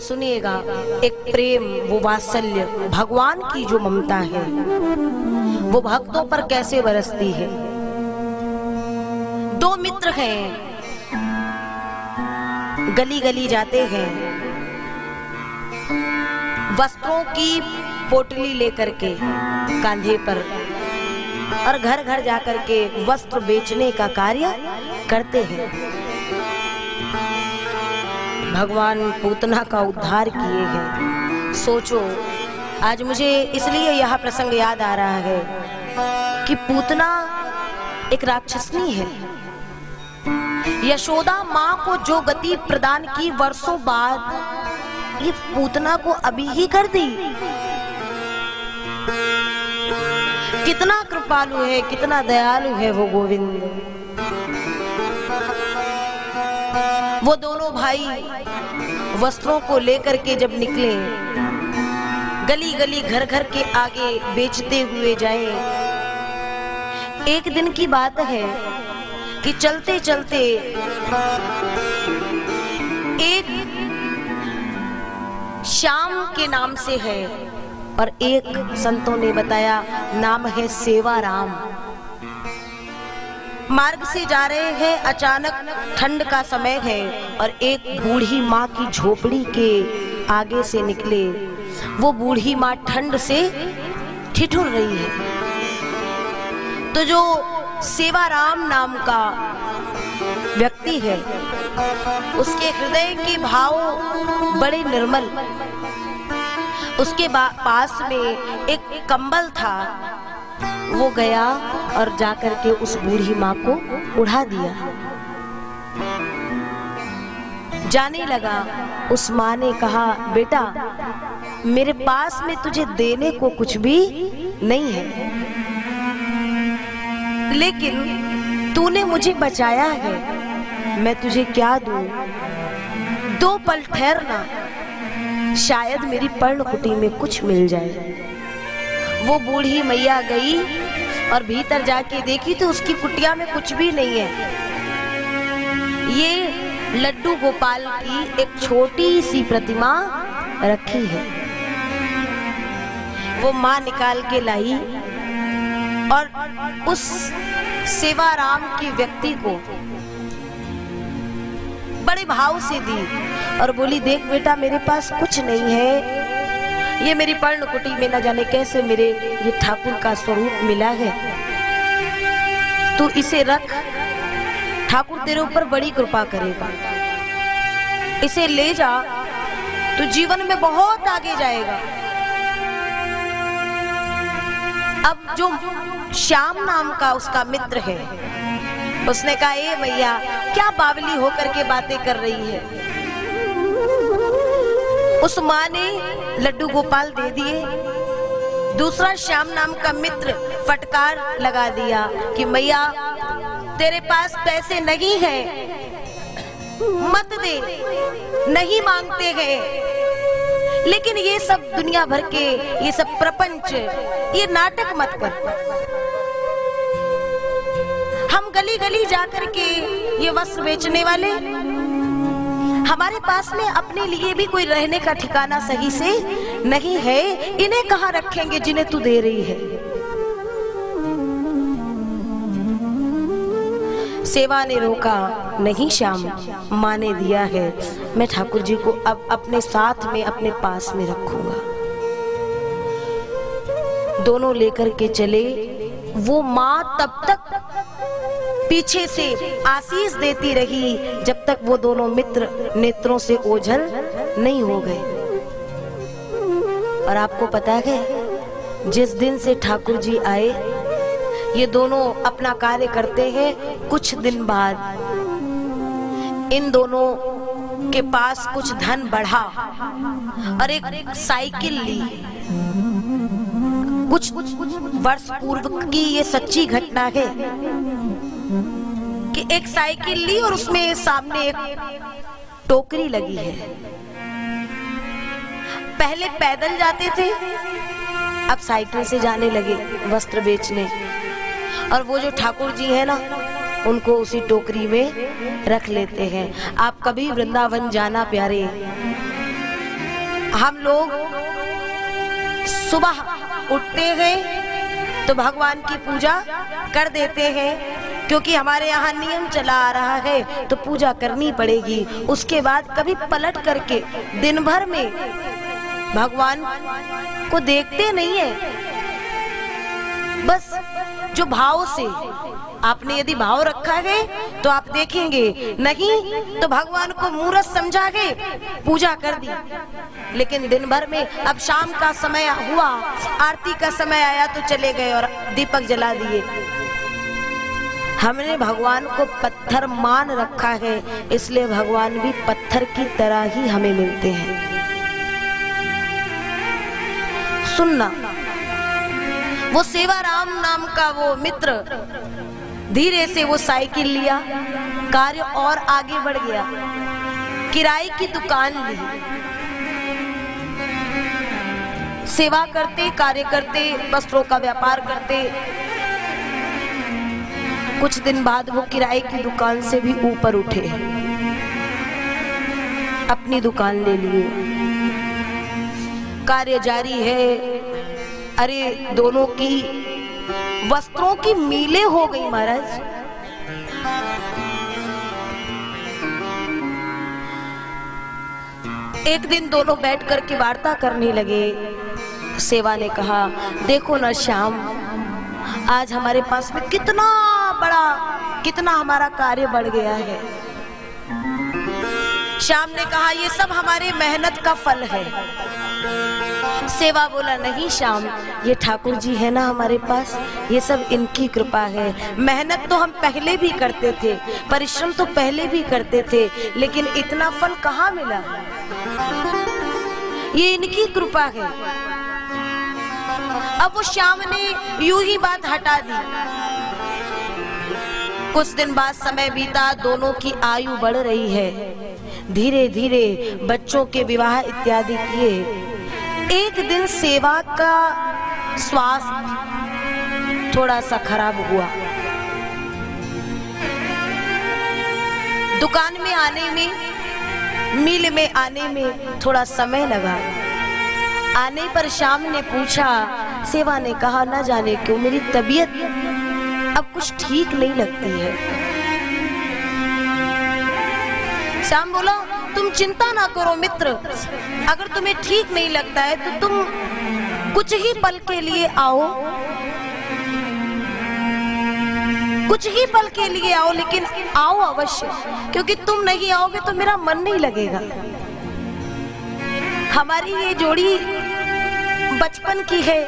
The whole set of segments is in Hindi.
सुनिएगा, एक प्रेम, वो वात्सल्य, भगवान की जो ममता है वो भक्तों पर कैसे बरसती है। दो मित्र हैं, गली गली जाते हैं, वस्त्रों की पोटली लेकर के कांधे पर, और घर घर जाकर के वस्त्र बेचने का कार्य करते हैं। भगवान पूतना का उद्धार किए हैं। सोचो, आज मुझे इसलिए यह प्रसंग याद आ रहा है कि पूतना एक राक्षसनी है। यशोदा माँ को जो गति प्रदान की वर्षों बाद, ये पूतना को अभी ही कर दी। कितना कृपालु है, कितना दयालु है वो गोविंद। वो दोनों भाई वस्त्रों को लेकर के जब निकले, गली गली घर घर के आगे बेचते हुए जाए। एक दिन की बात है कि चलते चलते एक श्याम के नाम से है और एक संतों ने बताया नाम है सेवाराम। मार्ग से जा रहे हैं, अचानक ठंड का समय है और एक बूढ़ी माँ की झोपड़ी के आगे से निकले। वो बूढ़ी माँ ठंड से ठिठुर रही है। तो जो सेवाराम नाम का व्यक्ति है, उसके हृदय के भाव बड़े निर्मल। उसके पास में एक कंबल था, वो गया और जाकर के उस बूढ़ी माँ को उड़ा दिया। जाने लगा, उस माँ ने कहा, बेटा मेरे पास में तुझे देने को कुछ भी नहीं है, लेकिन तूने मुझे बचाया है, मैं तुझे क्या दूं? 2 पल ठहरना, शायद मेरी पर्णकुटी में कुछ मिल जाए। वो बूढ़ी मैया गई और भीतर जाके देखी तो उसकी कुटिया में कुछ भी नहीं है। ये लड्डू गोपाल की एक छोटी सी प्रतिमा रखी है। वो माँ निकाल के लाई और उस सेवाराम के व्यक्ति को बड़े भाव से दी और बोली, देख बेटा मेरे पास कुछ नहीं है, ये मेरी पर्णकुटी में न जाने कैसे मेरे ये ठाकुर का स्वरूप मिला है, तू इसे रख, ठाकुर तेरे ऊपर बड़ी कृपा करेगा। इसे ले जा, तू जीवन में बहुत आगे जाएगा। अब जो श्याम नाम का उसका मित्र है, उसने कहा, ए मैया क्या बावली होकर के बातें कर रही है। उस माँ ने लड्डू गोपाल दे दिए। दूसरा श्याम नाम का मित्र फटकार लगा दिया कि मैया तेरे पास पैसे नहीं है, मत दे, नहीं मांगते हैं, लेकिन ये सब दुनिया भर के, ये सब प्रपंच, ये नाटक मत कर। हम गली गली जाकर के ये वस्त्र बेचने वाले, हमारे पास में अपने लिए भी कोई रहने का ठिकाना सही से नहीं है, इन्हें कहाँ रखेंगे जिन्हें तू दे रही है। सेवा ने रोका, नहीं श्याम, माँ ने दिया है, मैं ठाकुर जी को अब अपने साथ में, अपने पास में रखूंगा। दोनों लेकर के चले। वो माँ तब तक पीछे से आशीष देती रही जब तक वो दोनों मित्र नेत्रों से ओझल नहीं हो गए। और आपको पता है, जिस दिन से ठाकुर जी आए, ये दोनों अपना कार्य करते हैं। कुछ दिन बाद इन दोनों के पास कुछ धन बढ़ा और एक साइकिल ली। कुछ वर्ष पूर्व की ये सच्ची घटना है कि एक साइकिल ली और उसमें सामने एक टोकरी लगी है। पहले पैदल जाते थे, अब साइकिल से जाने लगे वस्त्र बेचने। और वो जो ठाकुर जी है ना, उनको उसी टोकरी में रख लेते हैं। आप कभी वृंदावन जाना प्यारे, हम लोग सुबह उठते हैं तो भगवान की पूजा कर देते हैं, क्योंकि हमारे यहाँ नियम चला आ रहा है तो पूजा करनी पड़ेगी। उसके बाद कभी पलट करके दिन भर में भगवान को देखते नहीं है। बस जो भाव से आपने यदि भाव रखा है तो आप देखेंगे, नहीं तो भगवान को मूर्ख समझा के पूजा कर दी। लेकिन दिन भर में अब शाम का समय हुआ, आरती का समय आया तो चले गए और दीपक जला दिए। हमने भगवान को पत्थर मान रखा है, इसलिए भगवान भी पत्थर की तरह ही हमें मिलते हैं। सुनना, वो सेवाराम नाम का वो मित्र धीरे से वो साइकिल लिया, कार्य और आगे बढ़ गया, किराए की दुकान ली, सेवा करते, कार्य करते, वस्त्रों का व्यापार करते। कुछ दिन बाद वो किराए की दुकान से भी ऊपर उठे, अपनी दुकान ले लिए, कार्य जारी है। अरे दोनों की वस्त्रों की मीलें हो गई महाराज। एक दिन दोनों बैठ करके वार्ता करने लगे। सेवा ने कहा, देखो ना श्याम, आज हमारे पास में कितना बड़ा, कितना हमारा कार्य बढ़ गया है। श्याम ने कहा, ये सब हमारे मेहनत का फल है। सेवा बोला, नहीं श्याम, ये ठाकुर जी है ना हमारे पास, ये सब इनकी कृपा है। मेहनत तो हम पहले भी करते थे, परिश्रम तो पहले भी करते थे, लेकिन इतना फल कहाँ मिला, ये इनकी कृपा है। अब वो श्याम ने यूं ही बात हटा दी। कुछ दिन बाद समय बीता, दोनों की आयु बढ़ रही है, धीरे धीरे बच्चों के विवाह इत्यादि किए। एक दिन सेवा का स्वास्थ्य थोड़ा सा खराब हुआ। दुकान में आने में, मिल में आने में थोड़ा समय लगा। आने पर श्याम ने पूछा, सेवा ने कहा, ना जाने क्यों मेरी तबीयत अब कुछ ठीक नहीं लगती है। श्याम बोला, तुम चिंता ना करो मित्र, अगर तुम्हें ठीक नहीं लगता है तो तुम कुछ ही पल के लिए आओ, कुछ ही पल के लिए आओ, लेकिन आओ अवश्य, क्योंकि तुम नहीं आओगे तो मेरा मन नहीं लगेगा। हमारी ये जोड़ी बचपन की है,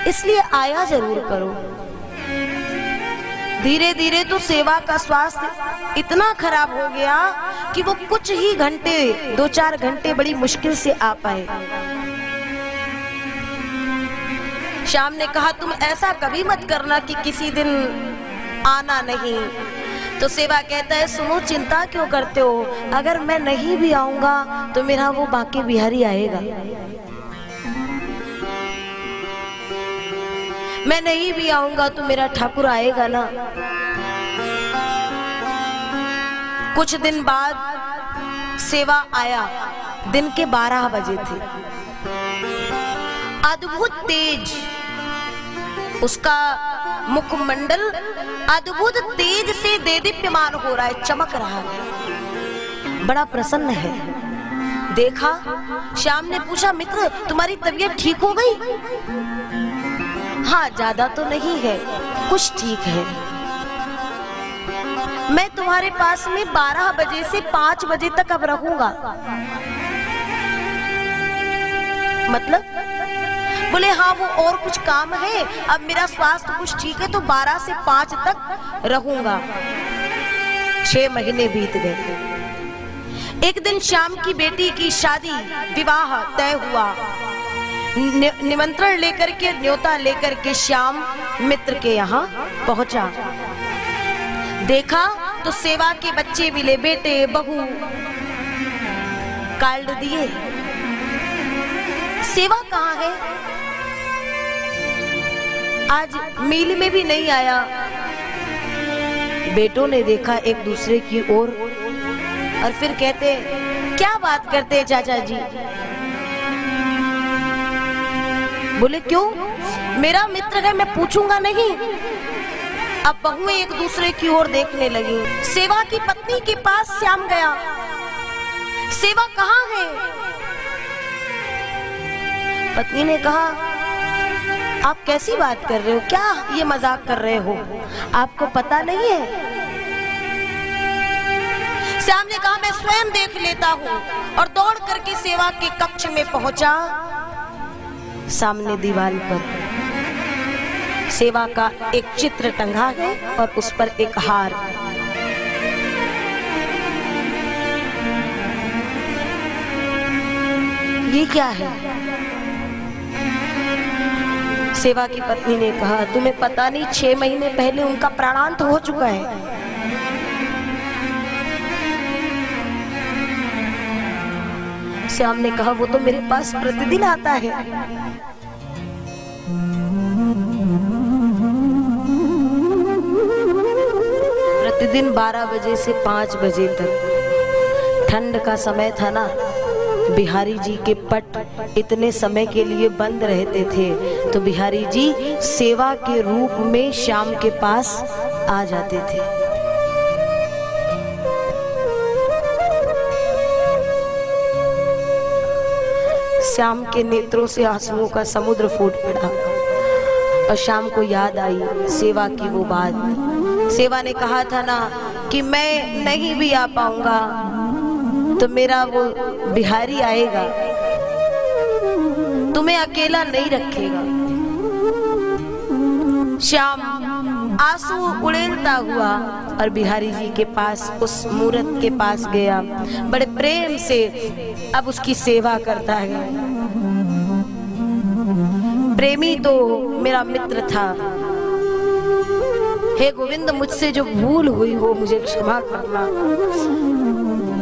इसलिए आया जरूर करो। धीरे धीरे तो सेवा का स्वास्थ्य इतना खराब हो गया कि वो कुछ ही घंटे, 2-4 घंटे बड़ी मुश्किल से आ पाए। श्याम ने कहा, तुम ऐसा कभी मत करना कि किसी दिन आना नहीं। तो सेवा कहता है, सुनो, चिंता क्यों करते हो, अगर मैं नहीं भी आऊंगा तो मेरा वो बांके बिहारी आएगा, मैं नहीं भी आऊंगा तो मेरा ठाकुर आएगा ना। कुछ दिन बाद सेवा आया, दिन के 12 बजे थे। अद्भुत तेज, उसका मुखमंडल अद्भुत तेज से देदीप्यमान हो रहा है, चमक रहा है, बड़ा प्रसन्न है। देखा, श्याम ने पूछा, मित्र तुम्हारी तबीयत ठीक हो गई? हाँ, ज्यादा तो नहीं है, कुछ ठीक है। मैं तुम्हारे पास में 12 बजे से 5 बजे तक अब रहूंगा। मतलब? बोले हाँ, वो और कुछ काम है, अब मेरा स्वास्थ्य कुछ ठीक है तो 12 से 5 तक रहूंगा। 6 महीने बीत गए। एक दिन श्याम की बेटी की शादी, विवाह तय हुआ। निमंत्रण लेकर के, न्योता लेकर के श्याम मित्र के यहाँ पहुंचा। देखा तो सेवा के बच्चे मिले, बेटे बहू, कार्ड दिए। सेवा कहाँ है? आज मील में भी नहीं आया। बेटों ने देखा एक दूसरे की ओर और फिर कहते, क्या बात करते हैं चाचा जी? बोले क्यों? मेरा मित्र है, मैं पूछूंगा नहीं। अब बहुएं एक दूसरे की ओर देखने लगी। सेवा की पत्नी के पास श्याम गया। सेवा कहाँ है? पत्नी ने कहा, आप कैसी बात कर रहे हो? क्या ये मजाक कर रहे हो? आपको पता नहीं है? श्याम ने कहा, मैं स्वयं देख लेता हूँ, और दौड़ करके सेवा के कक्ष में पहुंचा। सामने दीवार पर सेवा का एक चित्र टंगा है और उस पर एक हार। ये क्या है? सेवा की पत्नी ने कहा, तुम्हें पता नहीं 6 महीने पहले उनका प्राणांत हो चुका है। श्याम ने कहा, वो तो मेरे पास प्रतिदिन आता है। प्रतिदिन 12 बजे से 5 बजे तक। ठंड का समय था ना, बिहारी जी के पट इतने समय के लिए बंद रहते थे, तो बिहारी जी सेवा के रूप में श्याम के पास आ जाते थे। श्याम के नेत्रों से आंसुओं का समुद्र फूट पड़ा और श्याम को याद आई सेवा की वो बात। सेवा ने कहा था ना कि मैं नहीं भी आ पाऊंगा तो मेरा वो बिहारी आएगा, तुम्हें अकेला नहीं रखेगा। श्याम आंसू उड़ेलता हुआ और बिहारी जी के पास, उस मूर्त के पास गया। बड़े प्रेम से अब उसकी सेवा करता है। प्रेमी तो मेरा मित्र था, हे गोविंद मुझसे जो भूल हुई हो मुझे क्षमा करना।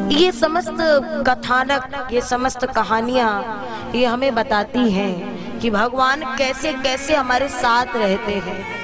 ये समस्त कथानक, ये समस्त कहानियां ये हमें बताती हैं कि भगवान कैसे कैसे हमारे साथ रहते हैं।